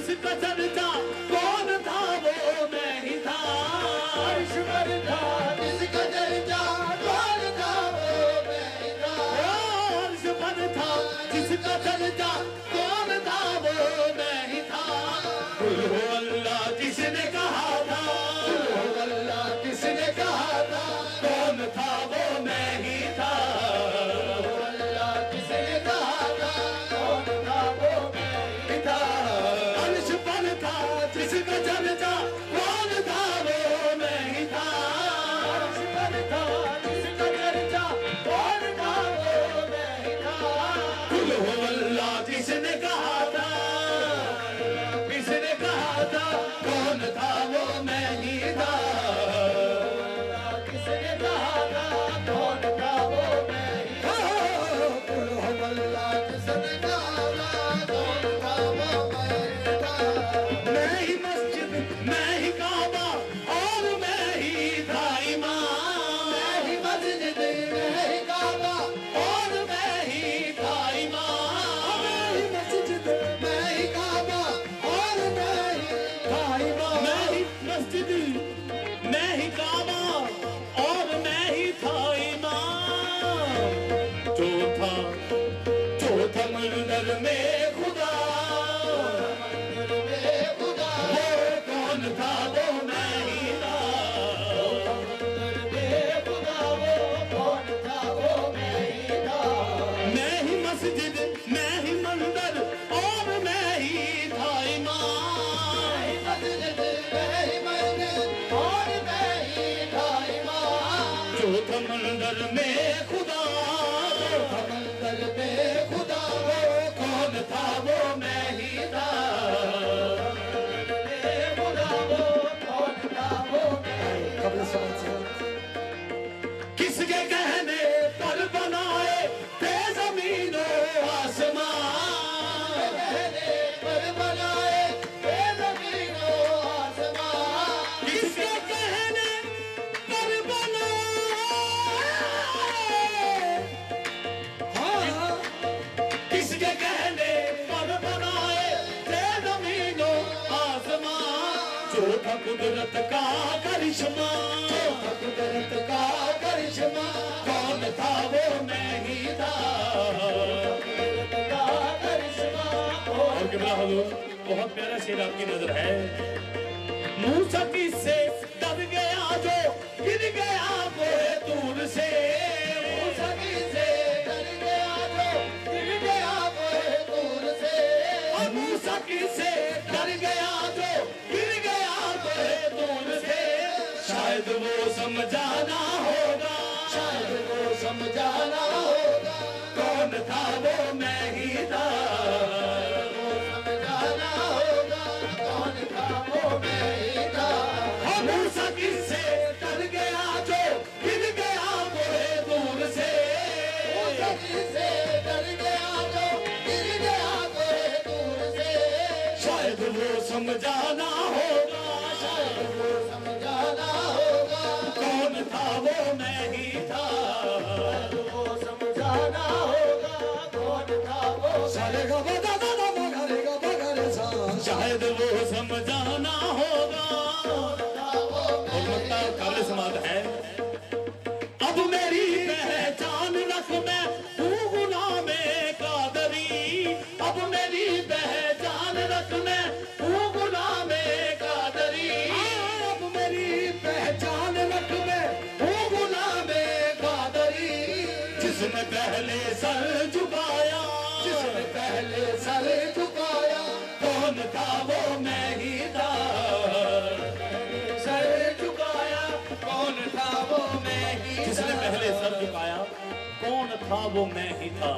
जिसका चर्चा कौन था वो मैं ही था। अर्श पर था जिसका चर्चा कौन था वो मैं ही था। अर्श पर था जिसका चर्चा कौन था वो मैं ही था। कुल हो अल्लाह जिसने कहा था, कुल हो अल्लाह किसने कहा था, कौन था वो मैं ही था। कुल हो अल्लाह किसने कहा था, कौन था वो मैं ही था। अर्श पर था जिसका चर्चा कौन था वो मैं ही था। अर्श पर था जिसका चर्चा कौन था वो मैं ही था। कुल हो अल्लाह जिसने कहा था, किसने कहा था कौन था वो मैं ही था। किसने कहा था कौन था वो मैं ही था। कुल हो अल्लाह किसने कहा था कौन था वो मैं ही था। मैं ही मस्जिद मैं ही काबा और मैं ही था इमाम। मैं ही मस्जिद मैं ही काबा और मैं ही था इमाम। मैं ही मस्जिद मैं ही काबा और मैं ही था इमाम। मैं ही मस्जिद मैं ही काबा और मैं ही था इमाम। जो था मंदिर में खुदा, मंदिर में खुदा वो कौन था वो मैं ही था। मंदिर में खुदा वो कौन था वो मैं ही था। मैं ही मस्जिद मैं ही मंदिर और मैं ही था इमाम। मैं ही मस्जिद मैं ही मंदिर और मैं ही था इमाम। जो था मंदिर में खुदा, मंदिर में खुदा वो कौन था वो मैं ही था। खुदा वो कौन था वो मैं ही था। किसके कहने पर बनाए थे जमीन आसमान। कहने पर बनाए थे ज़मीन व आसमान। किसके कहने पर बनाए, किसके कहने पर बनाए थे जमीन आसमान। जो था कुदरत का करिश्मा, कुदरत का करिश्मा कौन था वो मैं ही था। कुदरत का करिश्मा और किबला हुजूर बहुत प्यारा शेर आपकी नजर है। मूसा किससे डर गया जो गिर गया वो दूर से। सभी से डर गया जो गिर गया वो दूर से। और मूसा किससे डर गया जो गिर गया वो दूर से। शायद वो समझाना होगा, शायद वो समझाना होगा कौन था वो मैं ही था। वो समझाना होगा कौन था वो मैं ही था। और मूसा किससे डर गया जो गिर गया वो दूर से। सभी से डर गया जो गिर गया वो दूर से। शायद वो समझाना होगा, शायद वो समझाना होगा कौन था वो मैं ही था। वो समझाना होगा कौन था वो। शायद वो समझाना होगा। और मक्ता काबिल समात है। अब मेरी पहचान रख मैं हूँ गुलाम कादरी। अब मेरी पहचान रख मैं हूँ गुलाम कादरी। अब मेरी पहचान रख मैं हूँ गुलाम कादरी। जिसने पहले सर झुकाया, जिसने पहले सर झुकाया कौन था वो मैं ही था। सर झुकाया कौन था वो मैं ही था। जिसने पहले सर झुकाया कौन था वो मैं ही था।